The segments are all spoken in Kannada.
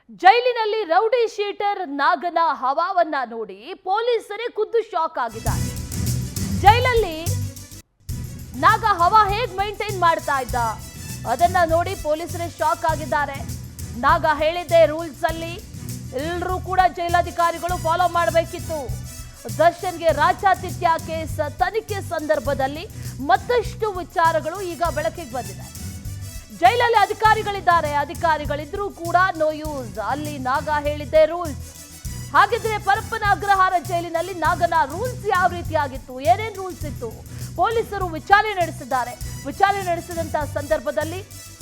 ಜೈಲಿನಲ್ಲಿ ರೌಡಿ ಶೀಟರ್ ನಾಗನ ಹವಾವನ್ನ ನೋಡಿ ಪೊಲೀಸರೇ ಖುದ್ದು ಶಾಕ್ ಆಗಿದ್ದಾರೆ. ಜೈಲಲ್ಲಿ ನಾಗ ಹವಾ ಹೇಗ್ ಮೈಂಟೈನ್ ಮಾಡ್ತಾ ಇದ್ದ ಅದನ್ನ ನೋಡಿ ಪೊಲೀಸರೇ ಶಾಕ್ ಆಗಿದ್ದಾರೆ. ನಾಗ ಹೇಳಿದ್ದೆ ರೂಲ್ಸ್ ಅಲ್ಲಿ ಎಲ್ಲರೂ ಕೂಡ ಜೈಲಾಧಿಕಾರಿಗಳು ಫಾಲೋ ಮಾಡಬೇಕಿತ್ತು. ದರ್ಶನ್ಗೆ ರಾಜಾತಿಥ್ಯ ಕೇಸ್ ತನಿಖೆ ಸಂದರ್ಭದಲ್ಲಿ ಮತ್ತಷ್ಟು ವಿಚಾರಗಳು ಈಗ ಬೆಳಕಿಗೆ ಬಂದಿದೆ. ಜೈಲಲ್ಲಿ ಅಧಿಕಾರಿಗಳಿದ್ದಾರೆ, ಅಧಿಕಾರಿಗಳಿದ್ರೂ ಕೂಡ ನೋ ಯೂಸ್. ಅಲ್ಲಿ ನಾಗ ಹೇಳಿದ್ದೆ ರೂಲ್ಸ್. ಹಾಗಿದ್ರೆ ಪರಪ್ಪನ ಅಗ್ರಹಾರ ಜೈಲಿನಲ್ಲಿ ನಾಗನ ರೂಲ್ಸ್ ಯಾವ ರೀತಿಯಾಗಿತ್ತು, ಏನೇನ್ ರೂಲ್ಸ್ ಇತ್ತು? ಪೊಲೀಸರು ವಿಚಾರಣೆ ನಡೆಸಿದ್ದಾರೆ. ವಿಚಾರಣೆ ನಡೆಸಿದಂತಹ ಸಂದರ್ಭದಲ್ಲಿ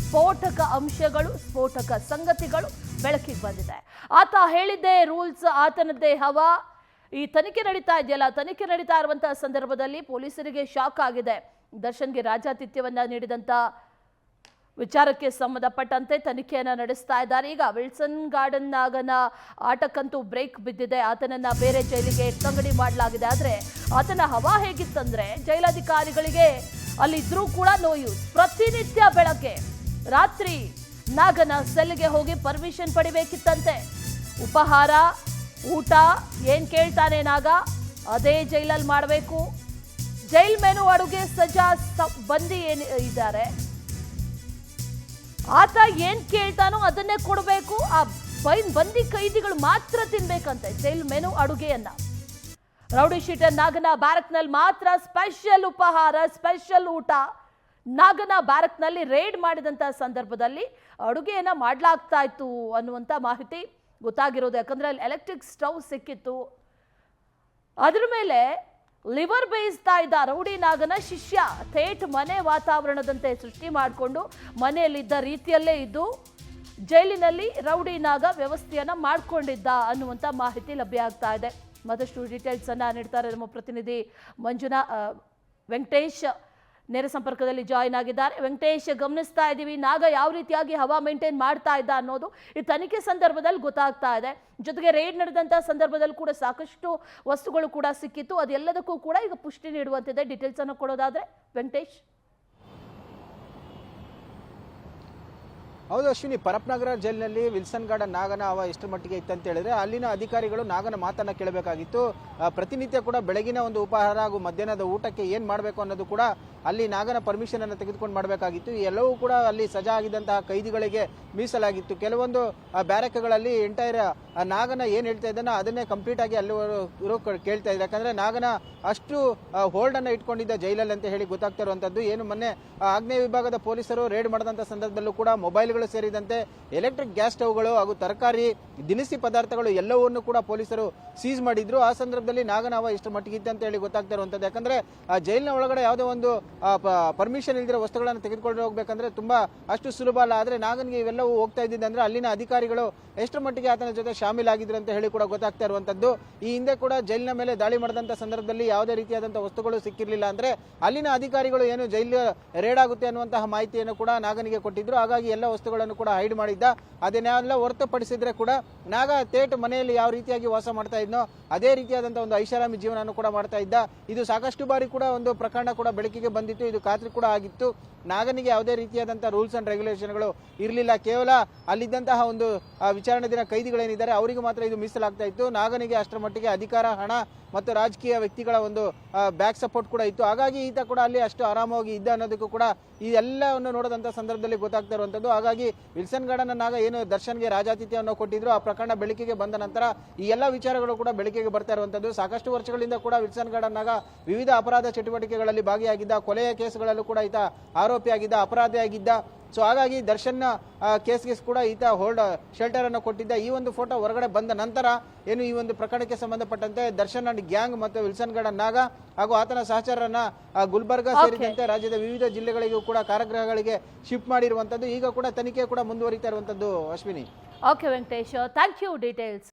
ಸ್ಫೋಟಕ ಅಂಶಗಳು, ಸ್ಫೋಟಕ ಸಂಗತಿಗಳು ಬೆಳಕಿಗೆ ಬಂದಿದೆ. ಆತ ಹೇಳಿದ್ದೇ ರೂಲ್ಸ್, ಆತನದ್ದೇ ಹವಾ. ಈ ತನಿಖೆ ನಡೀತಾ ಇದೆಯಲ್ಲ, ತನಿಖೆ ನಡೀತಾ ಇರುವಂತಹ ಸಂದರ್ಭದಲ್ಲಿ ಪೊಲೀಸರಿಗೆ ಶಾಕ್ ಆಗಿದೆ. ದರ್ಶನ್ಗೆ ರಾಜಾತಿಥ್ಯವನ್ನ ನೀಡಿದಂತ ವಿಚಾರಕ್ಕೆ ಸಂಬಂಧಪಟ್ಟಂತೆ ತನಿಖೆಯನ್ನ ನಡೆಸ್ತಾ ಇದ್ದಾರೆ. ಈಗ ವಿಲ್ಸನ್ ಗಾರ್ಡನ್ ನಾಗನ ಆಟಕ್ಕಂತೂ ಬ್ರೇಕ್ ಬಿದ್ದಿದೆ. ಆತನನ್ನ ಬೇರೆ ಜೈಲಿಗೆ ಎತ್ತಂಗಡಿ ಮಾಡಲಾಗಿದೆ. ಆದ್ರೆ ಆತನ ಹವಾ ಹೇಗಿತ್ತಂದ್ರೆ ಜೈಲಾಧಿಕಾರಿಗಳಿಗೆ ಅಲ್ಲಿದ್ರೂ ಕೂಡ ನೋ ಯೂಸ್. ಪ್ರತಿನಿತ್ಯ ಬೆಳಗ್ಗೆ ರಾತ್ರಿ ನಾಗನ ಸೆಲ್ಗೆ ಹೋಗಿ ಪರ್ಮಿಷನ್ ಪಡಿಬೇಕಿತ್ತಂತೆ. ಉಪಹಾರ, ಊಟ ಏನ್ ಕೇಳ್ತಾನೆ ನಾಗ ಅದೇ ಜೈಲಲ್ಲಿ ಮಾಡಬೇಕು. ಜೈಲ್ ಮೆನು ಅಡುಗೆ ಸಜಾ ಬಂದಿ ಏನ್ ಇದ್ದಾರೆ, ಆತ ಏನ್ ಕೇಳ್ತಾನೋ ಅದನ್ನೇ ಕೊಡಬೇಕು. ಆ ಬಂದಿ ಕೈದಿಗಳು ಮಾತ್ರ ತಿನ್ಬೇಕಂತೆ ಜೈಲ್ ಮೆನು ಅಡುಗೆಯನ್ನ. ರೌಡಿ ಶೀಟರ್ ನಾಗನ ಬ್ಯಾರಕ್ನಲ್ಲಿ ಮಾತ್ರ ಸ್ಪೆಷಲ್ ಉಪಹಾರ, ಸ್ಪೆಷಲ್ ಊಟ. ನಾಗನ ಬ್ಯಾರಕ್ನಲ್ಲಿ ರೇಡ್ ಮಾಡಿದಂತ ಸಂದರ್ಭದಲ್ಲಿ ಅಡುಗೆಯನ್ನ ಮಾಡ್ಲಾಗ್ತಾ ಇತ್ತು ಅನ್ನುವಂತ ಮಾಹಿತಿ ಗೊತ್ತಾಗಿರೋದು. ಯಾಕಂದ್ರೆ ಅಲ್ಲಿ ಎಲೆಕ್ಟ್ರಿಕ್ ಸ್ಟವ್ ಸಿಕ್ಕಿತ್ತು. ಅದ್ರ ಮೇಲೆ ಲಿವರ್ ಬೇಯಿಸ್ತಾ ಇದ್ದ ರೌಡಿ ನಾಗನ ಶಿಷ್ಯ ಥೇಟ್ ಮನೆ ವಾತಾವರಣದಂತೆ ಸೃಷ್ಟಿ ಮಾಡಿಕೊಂಡು ಮನೆಯಲ್ಲಿದ್ದ ರೀತಿಯಲ್ಲೇ ಇದ್ದು ಜೈಲಿನಲ್ಲಿ ರೌಡಿ ನಾಗ ವ್ಯವಸ್ಥೆಯನ್ನ ಮಾಡ್ಕೊಂಡಿದ್ದ ಅನ್ನುವಂಥ ಮಾಹಿತಿ ಲಭ್ಯ ಆಗ್ತಾ ಇದೆ. ಮತ್ತಷ್ಟು ಡೀಟೇಲ್ಸ್ ಅನ್ನ ನೀಡ್ತಾರೆ ನಮ್ಮ ಪ್ರತಿನಿಧಿ ವೆಂಕಟೇಶ್ ನೇರ ಸಂಪರ್ಕದಲ್ಲಿ ಜಾಯಿನ್ ಆಗಿದ್ದಾರೆ. ವೆಂಕಟೇಶ್, ಗಮನಿಸ್ತಾ ಇದ್ದೀವಿ ನಾಗ ಯಾವ ರೀತಿಯಾಗಿ ಹವಾ ಮೇಂಟೈನ್ ಮಾಡ್ತಾ ಇದ್ದ ಅನ್ನೋದು ಈ ತನಿಖೆ ಸಂದರ್ಭದಲ್ಲಿ ಗೊತ್ತಾಗ್ತಾ ಇದೆ. ಜೊತೆಗೆ ರೇಡ್ ನಡೆದಂತಹ ಸಂದರ್ಭದಲ್ಲಿ ಕೂಡ ಸಾಕಷ್ಟು ವಸ್ತುಗಳು ಕೂಡ ಸಿಕ್ಕಿತ್ತು. ಅದೆಲ್ಲದಕ್ಕೂ ಕೂಡ ಈಗ ಪುಷ್ಟಿ ನೀಡುವಂತಿದೆ. ಡೀಟೇಲ್ಸ್ ಅನ್ನು ಕೊಡೋದಾದ್ರೆ ವೆಂಕಟೇಶ್. ಹೌದು ಅಶ್ವಿನಿ, ಪರಪ್ಪನಗರ ಜೈಲಿನಲ್ಲಿ ವಿಲ್ಸನ್ ಗಾರ್ಡನ್ ನಾಗನ ಹವಾ ಎಷ್ಟು ಮಟ್ಟಿಗೆ ಇತ್ತಂತ ಹೇಳಿದ್ರೆ ಅಲ್ಲಿನ ಅಧಿಕಾರಿಗಳು ನಾಗನ ಮಾತನ್ನ ಕೇಳಬೇಕಾಗಿತ್ತು. ಪ್ರತಿನಿತ್ಯ ಕೂಡ ಬೆಳಗಿನ ಒಂದು ಉಪಹಾರ ಹಾಗೂ ಮಧ್ಯಾಹ್ನದ ಊಟಕ್ಕೆ ಏನ್ ಮಾಡಬೇಕು ಅನ್ನೋದು ಕೂಡ ಅಲ್ಲಿ ನಾಗನ ಪರ್ಮಿಷನ್ ಅನ್ನು ತೆಗೆದುಕೊಂಡು ಮಾಡಬೇಕಾಗಿತ್ತು. ಎಲ್ಲವೂ ಕೂಡ ಅಲ್ಲಿ ಸಜಾ ಆಗಿದ್ದಂತಹ ಕೈದಿಗಳಿಗೆ ಮೀಸಲಾಗಿತ್ತು. ಕೆಲವೊಂದು ಬ್ಯಾರಕ್ಗಳಲ್ಲಿ ಎಂಟೈರ್ ನಾಗನ ಏನ್ ಹೇಳ್ತಾ ಇದ್ದಾನೋ ಅದನ್ನೇ ಕಂಪ್ಲೀಟ್ ಆಗಿ ಅಲ್ಲಿ ಕೇಳ್ತಾ ಇದ್ದಾರೆ. ಯಾಕಂದ್ರೆ ನಾಗನ ಅಷ್ಟು ಹೋಲ್ಡ್ ಅನ್ನ ಇಟ್ಕೊಂಡಿದ್ದ ಜೈಲಲ್ಲಿ ಅಂತ ಹೇಳಿ ಗೊತ್ತಾಗ್ತಾ ಇರುವಂತದ್ದು. ಏನು ಮೊನ್ನೆ ಆಗ್ನೇಯ ವಿಭಾಗದ ಪೊಲೀಸರು ರೇಡ್ ಮಾಡಿದಂತ ಸಂದರ್ಭದಲ್ಲೂ ಕೂಡ ಮೊಬೈಲ್ಗಳು ಸೇರಿದಂತೆ ಎಲೆಕ್ಟ್ರಿಕ್ ಗ್ಯಾಸ್ ಸ್ಟವ್ಗಳು ಹಾಗೂ ತರಕಾರಿ ದಿನಸಿ ಪದಾರ್ಥಗಳು ಎಲ್ಲವನ್ನೂ ಕೂಡ ಪೊಲೀಸರು ಸೀಸ್ ಮಾಡಿದ್ರು. ಆ ಸಂದರ್ಭದಲ್ಲಿ ನಾಗನ ಹವಾ ಎಷ್ಟು ಮಟ್ಟಿಗೆ ಇತ್ತು ಅಂತ ಹೇಳಿ ಗೊತ್ತಾಗ್ತಾ ಇರುವಂತದ್ದು. ಯಾಕಂದ್ರೆ ಜೈಲಿನ ಒಳಗಡೆ ಯಾವುದೇ ಒಂದು ಪರ್ಮಿಷನ್ ಇಲ್ದಿರೋ ವಸ್ತುಗಳನ್ನು ತೆಗೆದುಕೊಂಡು ಹೋಗ್ಬೇಕಂದ್ರೆ ತುಂಬಾ ಅಷ್ಟು ಸುಲಭ ಅಲ್ಲ. ಆದ್ರೆ ನಾಗನ್ಗೆ ಇವೆಲ್ಲವೂ ಹೋಗ್ತಾ ಇದ್ದಿದ್ದಂದ್ರೆ ಅಲ್ಲಿನ ಅಧಿಕಾರಿಗಳು ಎಷ್ಟರ ಮಟ್ಟಿಗೆ ಆತನ ಜೊತೆ ಶಾಮೀಲಾಗಿದ್ರು ಅಂತ ಹೇಳಿ ಕೂಡ ಗೊತ್ತಾಗ್ತಾ ಇರುವಂತದ್ದು. ಈ ಹಿಂದೆ ಕೂಡ ಜೈಲಿನ ಮೇಲೆ ದಾಳಿ ಮಾಡಿದಂತ ಸಂದರ್ಭದಲ್ಲಿ ಯಾವುದೇ ರೀತಿಯಾದಂತಹ ವಸ್ತುಗಳು ಸಿಕ್ಕಿರ್ಲಿಲ್ಲ. ಅಂದ್ರೆ ಅಲ್ಲಿನ ಅಧಿಕಾರಿಗಳು ಏನು ಜೈಲು ರೇಡ್ ಆಗುತ್ತೆ ಅನ್ನುವಂತಹ ಮಾಹಿತಿಯನ್ನು ಕೂಡ ನಾಗನಿಗೆ ಕೊಟ್ಟಿದ್ರು. ಹಾಗಾಗಿ ಎಲ್ಲ ವಸ್ತುಗಳನ್ನು ಕೂಡ ಹೈಡ್ ಮಾಡಿದ್ದ. ಅದನ್ನೆಲ್ಲ ಹೊರತುಪಡಿಸಿದ್ರೆ ಕೂಡ ನಾಗ ತೇಟ್ ಮನೆಯಲ್ಲಿ ಯಾವ ರೀತಿಯಾಗಿ ವಾಸ ಮಾಡ್ತಾ ಇದ್ನೋ ಅದೇ ರೀತಿಯಾದಂತಹ ಒಂದು ಐಷಾರಾಮಿ ಜೀವನ ಕೂಡ ಮಾಡ್ತಾ ಇದ್ದ. ಇದು ಸಾಕಷ್ಟು ಬಾರಿ ಕೂಡ ಒಂದು ಪ್ರಕರಣ ಕೂಡ ಬೆಳಕಿಗೆ ಬಂದಿತ್ತು. ಇದು ಖಾತ್ರಿ ಕೂಡ ಆಗಿತ್ತು. ನಾಗನಿಗೆ ಯಾವುದೇ ರೀತಿಯಾದಂತಹ ರೂಲ್ಸ್ ಅಂಡ್ ರೆಗ್ಯುಲೇಷನ್ಗಳು ಇರಲಿಲ್ಲ. ಕೇವಲ ಅಲ್ಲಿದ್ದಂತಹ ಒಂದು ವಿಚಾರಣೆ ದಿನ ಕೈದಿಗಳೇನಿದ್ದಾರೆ ಅವರಿಗೆ ಮಾತ್ರ ಇದು ಮೀಸಲಾಗ್ತಾ ಇತ್ತು. ನಾಗನಿಗೆ ಅಷ್ಟರ ಮಟ್ಟಿಗೆ ಅಧಿಕಾರ, ಹಣ ಮತ್ತು ರಾಜಕೀಯ ವ್ಯಕ್ತಿಗಳ ಒಂದು ಬ್ಯಾಕ್ ಸಪೋರ್ಟ್ ಕೂಡ ಇತ್ತು. ಹಾಗಾಗಿ ಈತ ಕೂಡ ಅಲ್ಲಿ ಅಷ್ಟು ಆರಾಮವಾಗಿ ಇದ್ದ ಅನ್ನೋದಕ್ಕೂ ಕೂಡ ಈ ಎಲ್ಲವನ್ನು ನೋಡಿದಂತ ಸಂದರ್ಭದಲ್ಲಿ ಗೊತ್ತಾಗ್ತಾ ಇರುವಂತದ್ದು. ಹಾಗಾಗಿ ವಿಲ್ಸನ್ ಗಾರ್ಡನ್ ನಾಗ ಏನು ದರ್ಶನ್ಗೆ ರಾಜಾತಿಥ್ಯವನ್ನು ಕೊಟ್ಟಿದ್ರು ಆ ಪ್ರಕರಣ ಬೆಳಕಿಗೆ ಬಂದ ನಂತರ ಈ ಎಲ್ಲ ವಿಚಾರಗಳು ಕೂಡ ಬೆಳಕಿಗೆ ಬರ್ತಾ ಇರುವಂತದ್ದು. ಸಾಕಷ್ಟು ವರ್ಷಗಳಿಂದ ಕೂಡ ವಿಲ್ಸನ್ ಗಾರ್ಡನ್ ನಾಗ ವಿವಿಧ ಅಪರಾಧ ಚಟುವಟಿಕೆಗಳಲ್ಲಿ ಭಾಗಿಯಾಗಿದ್ದ, ಕೊಲೆಯ ಕೇಸ್ಗಳಲ್ಲೂ ಕೂಡ ಈತ ಆರೋಪಿಯಾಗಿದ್ದ, ಅಪರಾಧಿಯಾಗಿದ್ದ. ಸೊ ಹಾಗಾಗಿ ದರ್ಶನ್ ಕೇಸ್ಗೆ ಕೂಡ ಈತ ಹೋಲ್ಡ್ ಶೆಲ್ಟರ್ ಅನ್ನು ಕೊಟ್ಟಿದ್ದ. ಈ ಒಂದು ಫೋಟೋ ಹೊರಗಡೆ ಬಂದ ನಂತರ ಏನು ಈ ಒಂದು ಪ್ರಕರಣಕ್ಕೆ ಸಂಬಂಧಪಟ್ಟಂತೆ ದರ್ಶನ್ ಅಂಡ್ ಗ್ಯಾಂಗ್ ಮತ್ತು ವಿಲ್ಸನ್ ಗಾರ್ಡನ್ ನಾಗ ಹಾಗೂ ಆತನ ಸಹಚರರನ್ನ ಗುಲ್ಬರ್ಗಾ ಸೇರಿದಂತೆ ರಾಜ್ಯದ ವಿವಿಧ ಜಿಲ್ಲೆಗಳಿಗೂ ಕೂಡ ಕಾರಾಗೃಹಗಳಿಗೆ ಶಿಫ್ಟ್ ಮಾಡಿರುವಂತದ್ದು. ಈಗ ಕೂಡ ತನಿಖೆ ಕೂಡ ಮುಂದುವರಿತಾ ಇರುವಂತದ್ದು Ashwini. Okay Venkatesh, thank you details.